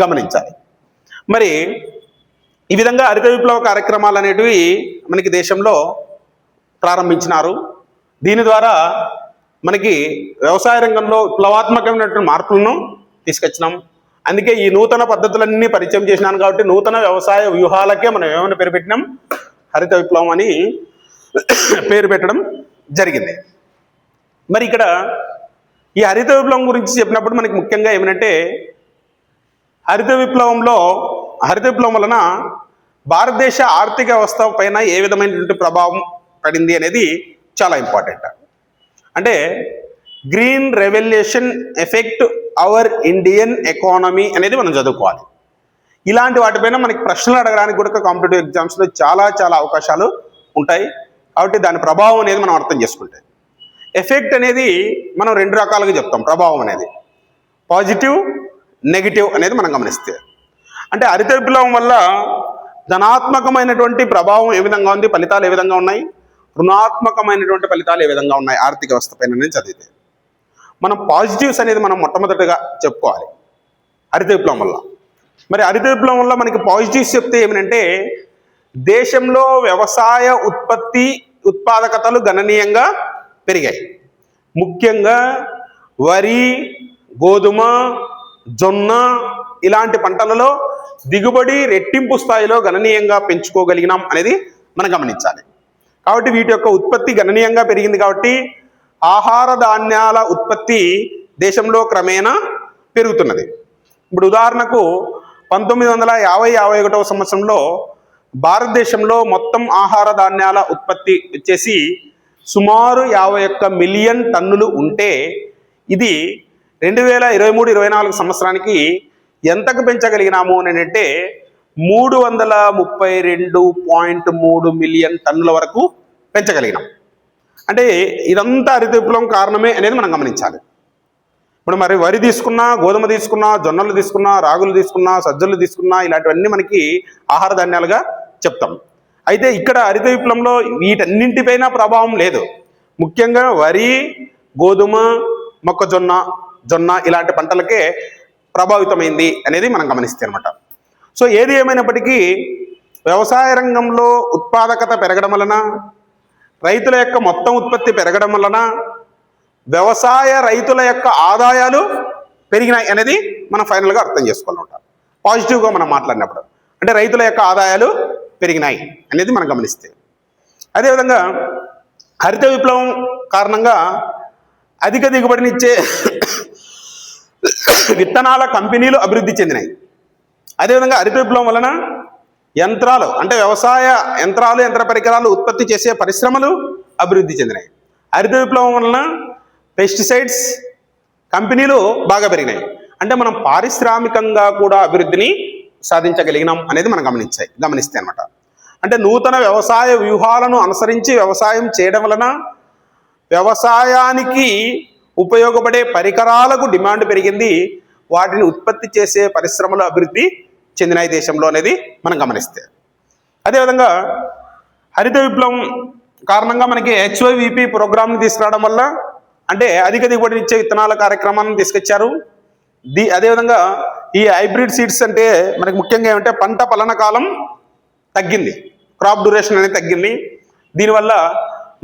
గమనించాలి. మరి ఈ విధంగా హరిత విప్లవ కార్యక్రమాలు అనేటివి మనకి దేశంలో ప్రారంభించినారు. దీని ద్వారా మనకి వ్యవసాయ రంగంలో విప్లవాత్మకమైనటువంటి మార్పులను తీసుకొచ్చినాం. అందుకే ఈ నూతన పద్ధతులన్నీ పరిచయం చేసినాను. కాబట్టి నూతన వ్యవసాయ వ్యూహాలకే మనం ఏమైనా పేరు పెట్టినాం, హరిత విప్లవం అని పేరు పెట్టడం జరిగింది. మరి ఇక్కడ ఈ హరిత విప్లవం గురించి చెప్పినప్పుడు మనకి ముఖ్యంగా ఏమిటంటే హరిత విప్లవం వలన భారతదేశ ఆర్థిక వ్యవస్థ పైన ఏ విధమైనటువంటి ప్రభావం పడింది అనేది చాలా ఇంపార్టెంట్. అంటే green revolution effect our Indian economy అనేది మనం చదువుకోవాలి. ఇలాంటి వాటిపైన మనకి ప్రశ్నలు అడగడానికి కూడా కాంపిటేటివ్ ఎగ్జామ్స్లో చాలా చాలా అవకాశాలు ఉంటాయి. కాబట్టి దాని ప్రభావం అనేది మనం అర్థం చేసుకుంటే, ఎఫెక్ట్ అనేది మనం రెండు రకాలుగా చెప్తాం. ప్రభావం అనేది పాజిటివ్, నెగిటివ్ అనేది మనం గమనిస్తే, అంటే హరిత విప్లవం వల్ల ధనాత్మకమైనటువంటి ప్రభావం ఏ విధంగా ఉంది, ఫలితాలు ఏ విధంగా ఉన్నాయి, రుణాత్మకమైనటువంటి ఫలితాలు ఏ విధంగా ఉన్నాయి ఆర్థిక వ్యవస్థ పైన చదివితే మనం పాజిటివ్స్ అనేది మనం మొట్టమొదటిగా చెప్పుకోవాలి హరిత విప్లవం వల్ల. మరి హరిత విప్లవం వల్ల మనకి పాజిటివ్స్ చెప్తే ఏమిటంటే దేశంలో వ్యవసాయ ఉత్పాదకతలు గణనీయంగా పెరిగాయి. ముఖ్యంగా వరి, గోధుమ, జొన్న ఇలాంటి పంటలలో దిగుబడి రెట్టింపు స్థాయిలో గణనీయంగా పెంచుకోగలిగినాం అనేది మనం గమనించాలి. కాబట్టి వీటి యొక్క ఉత్పత్తి గణనీయంగా పెరిగింది. కాబట్టి ఆహార ధాన్యాల ఉత్పత్తి దేశంలో క్రమేణా పెరుగుతున్నది. ఇప్పుడు ఉదాహరణకు 1950-51 సంవత్సరంలో భారతదేశంలో మొత్తం ఆహార ధాన్యాల ఉత్పత్తి వచ్చేసి సుమారు 51 మిలియన్ టన్నులు ఉంటే ఇది 2023-24 సంవత్సరానికి ఎంతకు పెంచగలిగినాము అని అంటే 332.3 మిలియన్ టన్నుల వరకు పెంచగలిగినాం. అంటే ఇదంతా హరిత విప్లవం కారణమే అనేది మనం గమనించాలి. ఇప్పుడు మరి వరి తీసుకున్నా, గోధుమ తీసుకున్నా, జొన్నలు తీసుకున్నా, రాగులు తీసుకున్నా, సజ్జలు తీసుకున్నా ఇలాంటివన్నీ మనకి ఆహార ధాన్యాలుగా చెప్తాం. అయితే ఇక్కడ హరిత విప్లవంలో వీటన్నింటిపైన ప్రభావం లేదు. ముఖ్యంగా వరి, గోధుమ, జొన్న ఇలాంటి పంటలకే ప్రభావితమైంది అనేది మనం గమనిస్తే అనమాట. సో ఏది ఏమైనప్పటికీ వ్యవసాయ రంగంలో ఉత్పాదకత పెరగడం వలన, రైతుల యొక్క మొత్తం ఉత్పత్తి పెరగడం వలన వ్యవసాయ రైతుల యొక్క ఆదాయాలు పెరిగినాయి అనేది మనం ఫైనల్గా అర్థం చేసుకోవాలన్నమాట. పాజిటివ్గా మనం మాట్లాడినప్పుడు అంటే రైతుల యొక్క ఆదాయాలు పెరిగినాయి అనేది మనం గమనిస్తే, అదేవిధంగా హరిత విప్లవం కారణంగా అధిక దిగుబడినిచ్చే విత్తనాల కంపెనీలు అభివృద్ధి చెందినాయి. అదేవిధంగా హరిత విప్లవం వలన యంత్రాలు అంటే వ్యవసాయ యంత్రాలు, యంత్ర పరికరాలు ఉత్పత్తి చేసే పరిశ్రమలు అభివృద్ధి చెందినాయి. హరిత విప్లవం వలన పెస్టిసైడ్స్ కంపెనీలు బాగా పెరిగినాయి. అంటే మనం పారిశ్రామికంగా కూడా అభివృద్ధిని సాధించగలిగినాం అనేది మనం గమనిస్తే అనమాట. అంటే నూతన వ్యవసాయ వ్యూహాలను అనుసరించి వ్యవసాయం చేయడం వలన వ్యవసాయానికి ఉపయోగపడే పరికరాలకు డిమాండ్ పెరిగింది. వాటిని ఉత్పత్తి చేసే పరిశ్రమలు అభివృద్ధి చెందిన దేశంలో అనేది మనం గమనిస్తే. అదేవిధంగా హరిత విప్లవం కారణంగా మనకి HYVP ప్రోగ్రామ్ని తీసుకురావడం వల్ల అంటే అధిక దిగుబడి ఇచ్చే విత్తనాల కార్యక్రమాన్ని తీసుకొచ్చారు. అదేవిధంగా ఈ హైబ్రిడ్ సీడ్స్ అంటే మనకి ముఖ్యంగా ఏమంటే పంట ఫలన కాలం తగ్గింది, క్రాప్ డ్యూరేషన్ అనేది తగ్గింది. దీనివల్ల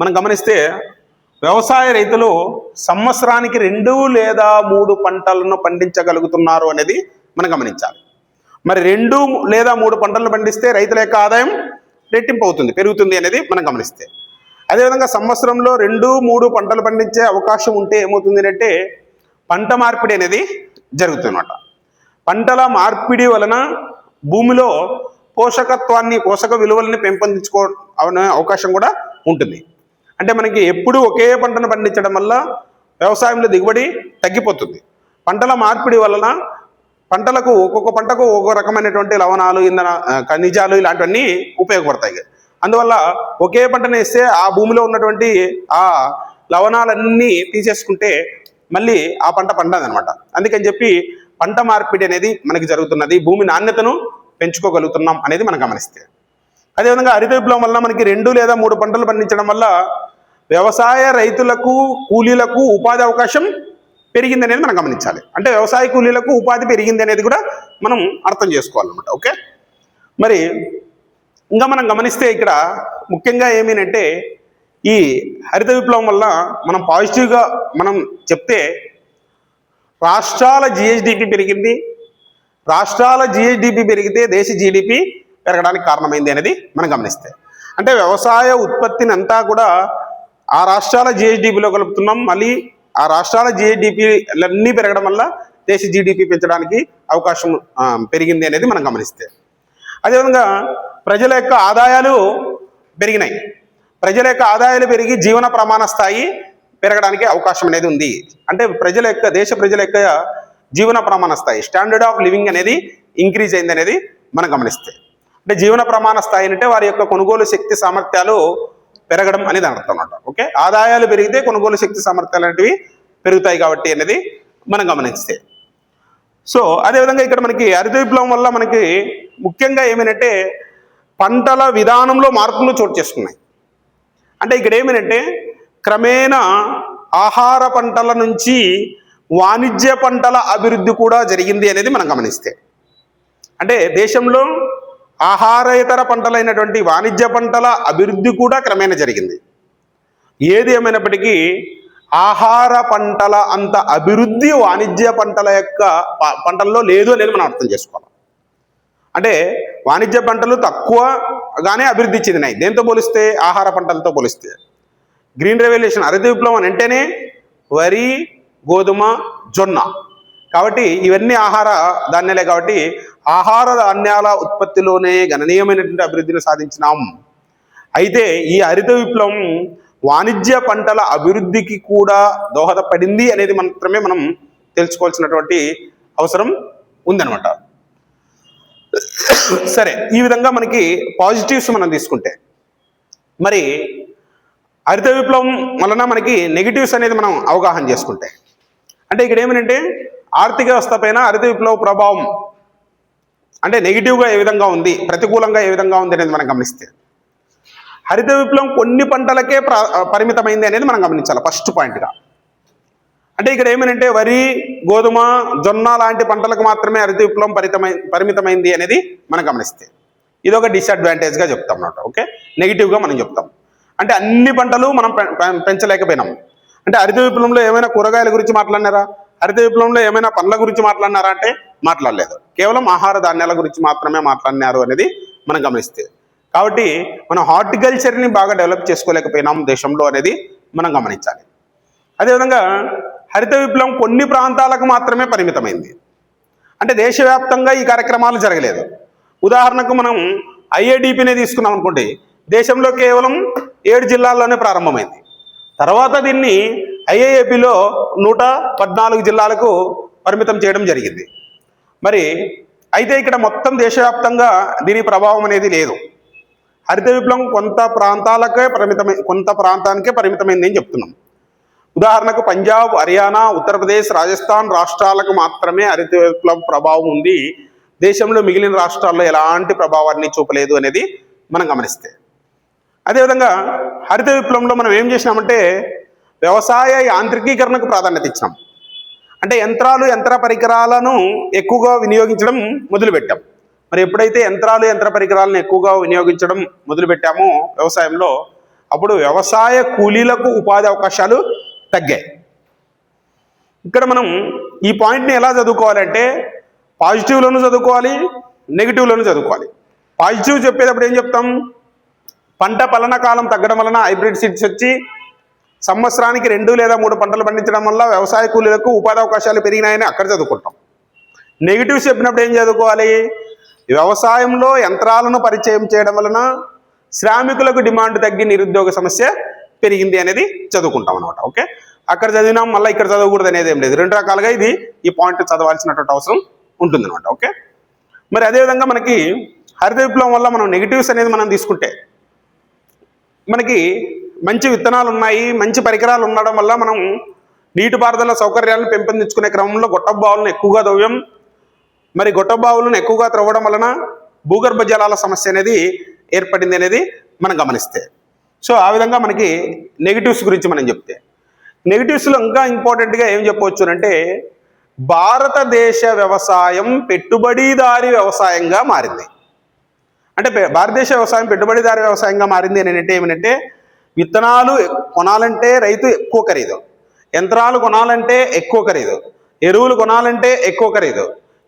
మనం గమనిస్తే వ్యవసాయ రైతులు సంవత్సరానికి 2 లేదా 3 పంటలను పండించగలుగుతున్నారు అనేది మనం గమనించాలి. మరి 2 లేదా 3 పంటలను పండిస్తే రైతుల యొక్క ఆదాయం రెట్టింపు అవుతుంది, పెరుగుతుంది అనేది మనం గమనిస్తే. అదేవిధంగా సంవత్సరంలో 2-3 పంటలు పండించే అవకాశం ఉంటే ఏమవుతుంది అంటే పంట మార్పిడి అనేది జరుగుతుందన్నమాట. పంటల మార్పిడి వలన భూమిలో పోషక విలువలని పెంపొందించుకో అవకాశం కూడా ఉంటుంది. అంటే మనకి ఎప్పుడు ఒకే పంటను పండించడం వల్ల వ్యవసాయంలో దిగుబడి తగ్గిపోతుంది. పంటల మార్పిడి వలన పంటలకు ఒక్కొక్క పంటకు ఒక్కొక్క రకమైనటువంటి లవణాలు, ఇంధన, ఖనిజాలు ఇలాంటివన్నీ ఉపయోగపడతాయి. అందువల్ల ఒకే పంటను వేస్తే ఆ భూమిలో ఉన్నటువంటి ఆ లవణాలన్నీ తీసేసుకుంటే మళ్ళీ ఆ పంట పండదనమాట. అందుకని చెప్పి పంట మార్పిడి అనేది మనకి జరుగుతున్నది, భూమి నాణ్యతను పెంచుకోగలుగుతున్నాం అనేది మనం గమనిస్తే. అదేవిధంగా హరిత విప్లవం వల్ల మనకి 2 లేదా 3 పంటలు పండించడం వల్ల వ్యవసాయ రైతులకు, కూలీలకు ఉపాధి అవకాశం పెరిగింది అనేది మనం గమనించాలి. అంటే వ్యవసాయ కూలీలకు ఉపాధి పెరిగింది అనేది కూడా మనం అర్థం చేసుకోవాలన్నమాట. ఓకే, మరి ఇంకా మనం గమనిస్తే ఇక్కడ ముఖ్యంగా ఏమీనంటే ఈ హరిత విప్లవం వల్ల మనం పాజిటివ్గా మనం చెప్తే రాష్ట్రాల GSDP పెరిగింది. రాష్ట్రాల GSDP పెరిగితే దేశ GDP పెరగడానికి కారణమైంది అనేది మనం గమనిస్తే. అంటే వ్యవసాయ ఉత్పత్తిని అంతా కూడా ఆ రాష్ట్రాల GSDPలో కలుపుతున్నాం. మళ్ళీ ఆ రాష్ట్రాల GSDPలన్నీ పెరగడం వల్ల దేశ GDP పెంచడానికి అవకాశం పెరిగింది అనేది మనం గమనిస్తే. అదేవిధంగా ప్రజల యొక్క ఆదాయాలు పెరిగినాయి. ప్రజల యొక్క ఆదాయాలు పెరిగి జీవన ప్రమాణ స్థాయి పెరగడానికి అవకాశం అనేది ఉంది. అంటే దేశ ప్రజల యొక్క జీవన ప్రమాణ స్థాయి, స్టాండర్డ్ ఆఫ్ లివింగ్ అనేది ఇంక్రీజ్ అయింది అనేది మనం గమనిస్తే. అంటే జీవన ప్రమాణ స్థాయి అంటే వారి యొక్క కొనుగోలు శక్తి సామర్థ్యాలు పెరగడం అనేది అర్థం అన్నమాట. ఓకే, ఆదాయాలు పెరిగితే కొనుగోలు శక్తి సామర్థ్యాలు అనేవి పెరుగుతాయి కాబట్టి అనేది మనం గమనిస్తే. సో అదేవిధంగా ఇక్కడ మనకి హరిత విప్లవం వల్ల మనకి ముఖ్యంగా ఏమిటంటే పంటల విధానంలో మార్పులు చోటు చేసుకున్నాయి. అంటే ఇక్కడ ఏమిటంటే క్రమేణా ఆహార పంటల నుంచి వాణిజ్య పంటల అభివృద్ధి కూడా జరిగింది అనేది మనం గమనిస్తే. అంటే దేశంలో ఆహారేతర పంటలైనటువంటి వాణిజ్య పంటల అభివృద్ధి కూడా క్రమేణా జరిగింది. ఏది ఏమైనప్పటికీ ఆహార పంటల అంత అభివృద్ధి వాణిజ్య పంటల్లో లేదు అనేది మనం అర్థం చేసుకోవాలి. అంటే వాణిజ్య పంటలు తక్కువగానే అభివృద్ధి చెందినాయి దేంతో పోలిస్తే, ఆహార పంటలతో పోలిస్తే. గ్రీన్ రెవల్యూషన్, హరిత విప్లవం అంటేనే వరి, గోధుమ, జొన్న కాబట్టి ఇవన్నీ ఆహార ధాన్యాలే. కాబట్టి ఆహార ధాన్యాల ఉత్పత్తిలోనే గణనీయమైనటువంటి అభివృద్ధిని సాధించినాం. అయితే ఈ హరిత విప్లవం వాణిజ్య పంటల అభివృద్ధికి కూడా దోహదపడింది అనేది మాత్రమే మనం తెలుసుకోవాల్సినటువంటి అవసరం ఉందన్నమాట. సరే, ఈ విధంగా మనకి పాజిటివ్స్ మనం తీసుకుంటే మరి హరిత విప్లవం వలన మనకి నెగిటివ్స్ అనేది మనం అవగాహన చేసుకుంటే అంటే ఇక్కడ ఏమిటంటే ఆర్థిక వ్యవస్థ పైన హరిత విప్లవ ప్రభావం అంటే నెగిటివ్గా ఏ విధంగా ఉంది, ప్రతికూలంగా ఏ విధంగా ఉంది అనేది మనం గమనిస్తే హరిత విప్లవం కొన్ని పంటలకే పరిమితమైంది అనేది మనం గమనించాలి ఫస్ట్ పాయింట్గా. అంటే ఇక్కడ ఏమిటంటే వరి, గోధుమ, జొన్న లాంటి పంటలకు మాత్రమే హరిత విప్లవం పరిమితమైంది అనేది మనం గమనిస్తే ఇది ఒక డిసడ్వాంటేజ్గా చెప్తాం అన్నమాట. ఓకే, నెగిటివ్గా మనం చెప్తాం. అంటే అన్ని పంటలు మనం పెంచలేకపోయినాం. అంటే హరిత విప్లవంలో ఏమైనా కూరగాయల గురించి మాట్లాడినారా, హరిత విప్లవంలో ఏమైనా పండ్ల గురించి మాట్లాడినారా అంటే మాట్లాడలేదు. కేవలం ఆహార ధాన్యాల గురించి మాత్రమే మాట్లాడినారు అనేది మనం గమనిస్తే. కాబట్టి మనం హార్టికల్చర్ని బాగా డెవలప్ చేసుకోలేకపోయినాం దేశంలో అనేది మనం గమనించాలి. అదేవిధంగా హరిత విప్లవం కొన్ని ప్రాంతాలకు మాత్రమే పరిమితమైంది. అంటే దేశవ్యాప్తంగా ఈ కార్యక్రమాలు జరగలేదు. ఉదాహరణకు మనం IADPనే తీసుకున్నాం అనుకోండి, దేశంలో కేవలం 7 జిల్లాల్లోనే ప్రారంభమైంది. తర్వాత దీన్ని IIAPలో 114 జిల్లాలకు పరిమితం చేయడం జరిగింది. మరి అయితే ఇక్కడ మొత్తం దేశవ్యాప్తంగా దీని ప్రభావం అనేది లేదు. హరిత విప్లవం కొంత ప్రాంతానికే పరిమితమైంది అని చెప్తున్నాం. ఉదాహరణకు పంజాబ్, హర్యానా, ఉత్తరప్రదేశ్, రాజస్థాన్ రాష్ట్రాలకు మాత్రమే హరిత విప్లవ ప్రభావం ఉంది. దేశంలో మిగిలిన రాష్ట్రాల్లో ఎలాంటి ప్రభావాన్ని చూపలేదు అనేది మనం గమనిస్తే. అదేవిధంగా హరిత విప్లవంలో మనం ఏం చేసినామంటే వ్యవసాయ యాంత్రికీకరణకు ప్రాధాన్యత ఇచ్చాం. అంటే యంత్రాలు, యంత్ర పరికరాలను ఎక్కువగా వినియోగించడం మొదలుపెట్టాం. మరి ఎప్పుడైతే యంత్రాలు, యంత్ర పరికరాలను ఎక్కువగా వినియోగించడం మొదలుపెట్టామో వ్యవసాయంలో, అప్పుడు వ్యవసాయ కూలీలకు ఉపాధి అవకాశాలు తగ్గాయి. ఇక్కడ మనం ఈ పాయింట్ని ఎలా చదువుకోవాలంటే పాజిటివ్లోనూ చదువుకోవాలి, నెగిటివ్లోనూ చదువుకోవాలి. పాజిటివ్ చెప్పేటప్పుడు ఏం చెప్తాం? పంట ఫలన కాలం తగ్గడం వలన హైబ్రిడ్ సీడ్స్ వచ్చి సంవత్సరానికి 2 లేదా 3 పంటలు పండించడం వల్ల వ్యవసాయ కూలీలకు ఉపాధి అవకాశాలు పెరిగినాయని అక్కడ చదువుకుంటాం. నెగిటివ్స్ చెప్పినప్పుడు ఏం చదువుకోవాలి? వ్యవసాయంలో యంత్రాలను పరిచయం చేయడం వలన శ్రామికులకు డిమాండ్ తగ్గి నిరుద్యోగ సమస్య పెరిగింది అనేది చదువుకుంటాం అనమాట. ఓకే, అక్కడ చదివినాం మళ్ళీ ఇక్కడ చదవకూడదు అనేది ఏం లేదు. 2 రకాలుగా ఈ పాయింట్ చదవాల్సినటువంటి అవసరం ఉంటుంది అనమాట. ఓకే, మరి అదేవిధంగా మనకి హరిత విప్లవం వల్ల మనం నెగిటివ్స్ అనేది మనం తీసుకుంటే మనకి మంచి విత్తనాలు ఉన్నాయి, మంచి పరికరాలు ఉండడం వల్ల మనం నీటిపారుదల సౌకర్యాలను పెంపొందించుకునే క్రమంలో గొట్టబావులను ఎక్కువగా తవ్వాం. మరి గొట్టబావులను ఎక్కువగా త్రవ్వడం వలన భూగర్భ జలాల సమస్య అనేది ఏర్పడింది అనేది మనం గమనిస్తే. సో ఆ విధంగా మనకి నెగిటివ్స్ గురించి మనం చెప్తే, నెగిటివ్స్లో ఇంకా ఇంపార్టెంట్గా ఏం చెప్పవచ్చు అంటే భారతదేశ వ్యవసాయం పెట్టుబడిదారీ వ్యవసాయంగా మారింది. అంటే భారతదేశ వ్యవసాయం పెట్టుబడిదారీ వ్యవసాయంగా మారింది అని అంటే ఏమనంటే విత్తనాలు కొనాలంటే రైతు ఎక్కువ ఖరీదు, యంత్రాలు కొనాలంటే ఎక్కువ ఖరీదు, ఎరువులు కొనాలంటే ఎక్కువ ఖరీదు,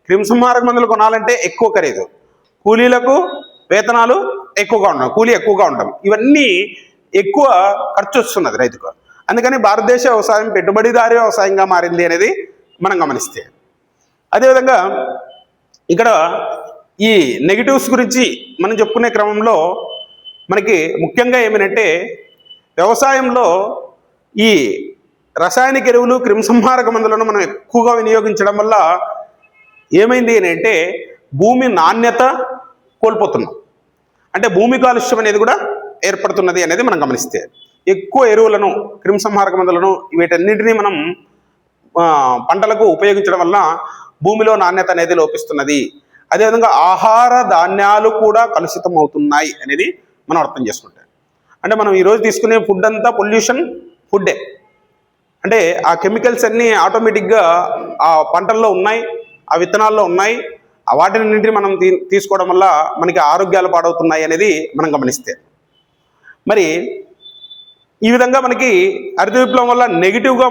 క్రిమిసంహారక మందులు కొనాలంటే ఎక్కువ ఖరీదు, కూలీలకు వేతనాలు ఎక్కువగా ఉండడం, కూలీ ఎక్కువగా ఉండడం, ఇవన్నీ ఎక్కువ ఖర్చు వస్తున్నది రైతుకు. అందుకని భారతదేశ వ్యవసాయం పెట్టుబడిదారీ వ్యవసాయంగా మారింది అనేది మనం గమనిస్తే. అదేవిధంగా ఇక్కడ ఈ నెగిటివ్స్ గురించి మనం చెప్పుకునే క్రమంలో మనకి ముఖ్యంగా ఏమిటంటే వ్యవసాయంలో ఈ రసాయనిక ఎరువులు, క్రిమిసంహారక మందులను మనం ఎక్కువగా వినియోగించడం వల్ల ఏమైంది అని అంటే భూమి నాణ్యత కోల్పోతున్నాం. అంటే భూమి కాలుష్యం అనేది కూడా ఏర్పడుతున్నది అనేది మనం గమనిస్తే, ఎక్కువ ఎరువులను, క్రిమిసంహారక మందులను వీటన్నిటినీ మనం పంటలకు ఉపయోగించడం వల్ల భూమిలో నాణ్యత అనేది లోపిస్తున్నది. అదేవిధంగా ఆహార ధాన్యాలు కూడా కలుషితం అవుతున్నాయి అనేది మనం అర్థం చేసుకుంటాం. అంటే మనం ఈరోజు తీసుకునే ఫుడ్ అంతా పొల్యూషన్ ఫుడ్డే. అంటే ఆ కెమికల్స్ అన్నీ ఆటోమేటిక్గా ఆ పంటల్లో ఉన్నాయి, ఆ విత్తనాల్లో ఉన్నాయి. వాటిని మనం తీసుకోవడం వల్ల మనకి ఆరోగ్యాలు పాడవుతున్నాయి అనేది మనం గమనిస్తే, మరి ఈ విధంగా మనకి హరిత విప్లవం వల్ల నెగిటివ్గా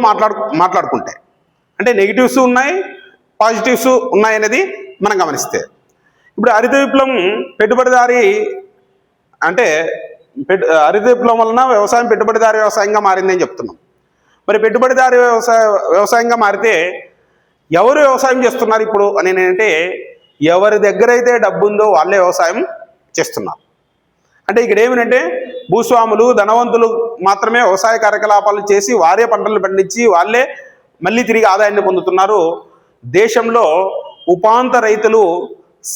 మాట్లాడుకుంటే అంటే నెగిటివ్స్ ఉన్నాయి, పాజిటివ్స్ ఉన్నాయి అనేది మనం గమనిస్తే, ఇప్పుడు హరిత విప్లవం పెట్టుబడిదారీ అంటే హరిత విప్లవం వలన వ్యవసాయం పెట్టుబడిదారీ వ్యవసాయంగా మారిందని చెప్తున్నాం. మరి పెట్టుబడిదారీ వ్యవసాయంగా మారితే ఎవరు వ్యవసాయం చేస్తున్నారు ఇప్పుడు అని అంటే ఎవరి దగ్గర అయితే డబ్బు ఉందో వాళ్ళే వ్యవసాయం చేస్తున్నారు. అంటే ఇక్కడ ఏమిటంటే భూస్వాములు, ధనవంతులు మాత్రమే వ్యవసాయ కార్యకలాపాలు చేసి వారే పంటలు పండించి వాళ్ళే మళ్ళీ తిరిగి ఆదాయాన్ని పొందుతున్నారు. దేశంలో ఉపాంత రైతులు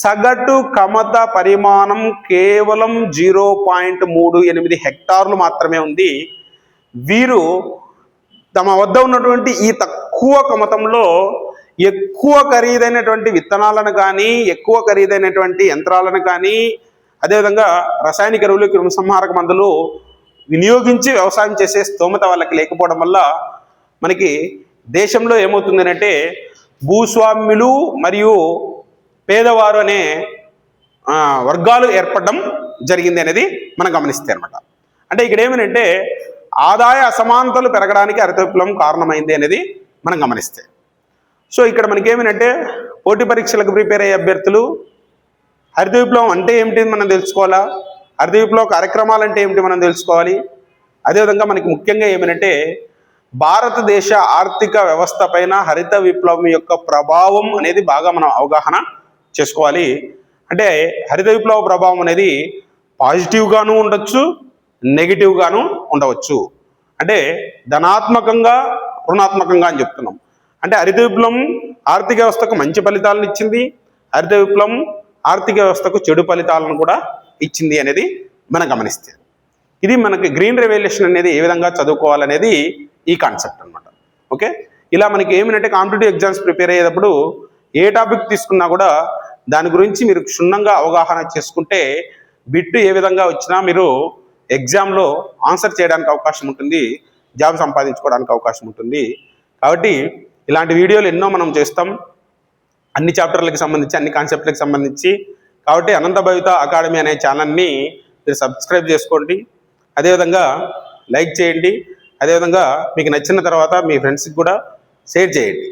సగటు కమత పరిమాణం కేవలం 0.38 హెక్టార్లు మాత్రమే ఉంది. వీరు తమ వద్ద ఉన్నటువంటి ఈ తక్కువ కమతంలో ఎక్కువ ఖరీదైనటువంటి విత్తనాలను కానీ, ఎక్కువ ఖరీదైనటువంటి యంత్రాలను కానీ, అదేవిధంగా రసాయనిక ఎరువులు, క్రిమిసంహారక మందులు వినియోగించి వ్యవసాయం చేసే స్తోమత వాళ్ళకి లేకపోవడం వల్ల మనకి దేశంలో ఏమవుతుంది అంటే భూస్వామ్యులు మరియు పేదవారు అనే వర్గాలు ఏర్పడడం జరిగింది అనేది మనం గమనిస్తే అనమాట. అంటే ఇక్కడ ఏమిటంటే ఆదాయ అసమానతలు పెరగడానికి హరిత విప్లవం కారణమైంది అనేది మనం గమనిస్తే. సో ఇక్కడ మనకేమిటంటే పోటీ పరీక్షలకు ప్రిపేర్ అయ్యే అభ్యర్థులు హరిత విప్లవం అంటే ఏమిటి మనం తెలుసుకోవాలా, హరిత విప్లవ కార్యక్రమాలు అంటే ఏమిటి మనం తెలుసుకోవాలి. అదేవిధంగా మనకి ముఖ్యంగా ఏమిటంటే భారతదేశ ఆర్థిక వ్యవస్థ పైన హరిత విప్లవం యొక్క ప్రభావం అనేది బాగా మనం అవగాహన చేసుకోవాలి. అంటే హరిత విప్లవ ప్రభావం అనేది పాజిటివ్గాను ఉండొచ్చు, నెగిటివ్గాను ఉండవచ్చు. అంటే ధనాత్మకంగా, రుణాత్మకంగా అని చెప్తున్నాం. అంటే హరిత విప్లవం ఆర్థిక వ్యవస్థకు మంచి ఫలితాలను ఇచ్చింది, హరిత విప్లవం ఆర్థిక వ్యవస్థకు చెడు ఫలితాలను కూడా ఇచ్చింది అనేది మనం గమనిస్తే, ఇది మనకి గ్రీన్ రెవల్యూషన్ అనేది ఏ విధంగా చదువుకోవాలనేది ఈ కాన్సెప్ట్ అన్నమాట. ఓకే, ఇలా మనకి ఏమిటంటే కాంపిటేటివ్ ఎగ్జామ్స్ ప్రిపేర్ అయ్యేటప్పుడు ఏ టాపిక్ తీసుకున్నా కూడా దాని గురించి మీరు క్షుణ్ణంగా అవగాహన చేసుకుంటే బిట్టు ఏ విధంగా వచ్చినా మీరు ఎగ్జామ్లో ఆన్సర్ చేయడానికి అవకాశం ఉంటుంది, జాబ్ సంపాదించుకోవడానికి అవకాశం ఉంటుంది. కాబట్టి ఇలాంటి వీడియోలు ఎన్నో మనం చేస్తాం, అన్ని చాప్టర్లకు సంబంధించి, అన్ని కాన్సెప్ట్లకు సంబంధించి. కాబట్టి అనంత భవిత అకాడమీ అనే ఛానల్ని మీరు సబ్స్క్రైబ్ చేసుకోండి, అదేవిధంగా లైక్ చేయండి, అదేవిధంగా మీకు నచ్చిన తర్వాత మీ ఫ్రెండ్స్కి కూడా షేర్ చేయండి.